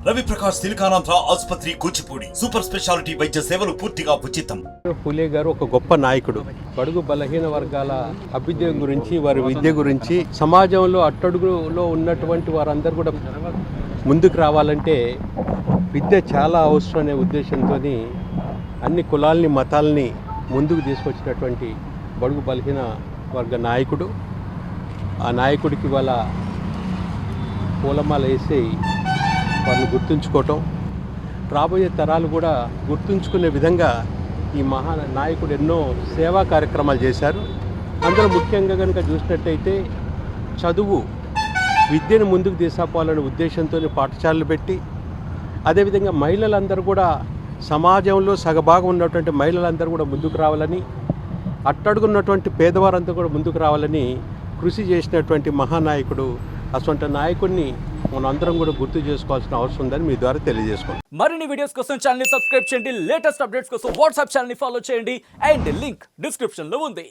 రవి ప్రకాష్ సిలికానాంధ్ర ఆసుపత్రి Kuchipudi super speciality వైద్య సేవలు పూర్తిగా ఉచితం. ఫూలే గారు ఒక గొప్ప నాయకుడు. బడుగు బలహీన వర్గాల అభ్యుదయం గురించి, వారి విద్య గురించి, సమాజంలో అట్టడుగులో ఉన్నటువంటి వారందరూ కూడా ముందుకు రావాలంటే విద్య చాలా అవసరం అనే ఉద్దేశంతో అన్ని కులాల్ని మతాల్ని ముందుకు తీసుకొచ్చినటువంటి బడుగు బలహీన వర్గ నాయకుడు. ఆ నాయకుడికి వాళ్ళ పూలమాల వేసి వారిని గుర్తుంచుకోవటం, రాబోయే తరాలు కూడా గుర్తుంచుకునే విధంగా ఈ మహా నాయకుడు ఎన్నో సేవా కార్యక్రమాలు చేశారు. అందులో ముఖ్యంగా కనుక చూసినట్టయితే చదువు, విద్యను ముందుకు తీసుకుపోవాలనే ఉద్దేశంతో పాఠశాలలు పెట్టి, అదేవిధంగా మహిళలందరూ కూడా సమాజంలో సగభాగం ఉన్నటువంటి మహిళలందరూ కూడా ముందుకు రావాలని, అట్టడుగున్నటువంటి పేదవారంతా కూడా ముందుకు రావాలని కృషి చేసినటువంటి మహానాయకుడు. అటువంటి నాయకుడిని మనం అందరం కూడా గుర్తు చేసుకోవాల్సిన అవసరం ఉందని మీ ద్వారా తెలియజేసుకోండి. మరిన్ని వీడియోస్ కోసం ఛానల్ ని సబ్స్క్రైబ్ చేయండి. లేటెస్ట్ అప్డేట్స్ కోసం వాట్సాప్ ఛానల్ ని ఫాలో చేయండి. అండ్ లింక్ డిస్క్రిప్షన్ లో ఉంది.